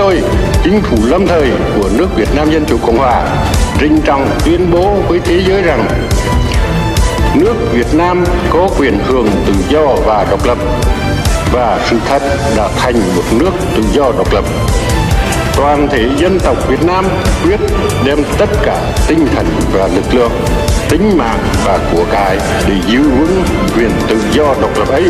tôi, chính phủ lâm thời của nước Việt Nam Dân Chủ Cộng Hòa trịnh trọng tuyên bố với thế giới rằng nước Việt Nam có quyền hưởng tự do và độc lập, và sự thật đã thành một nước tự do độc lập. Toàn thể dân tộc Việt Nam quyết đem tất cả tinh thần và lực lượng, tính mạng và của cải để giữ vững quyền tự do độc lập ấy.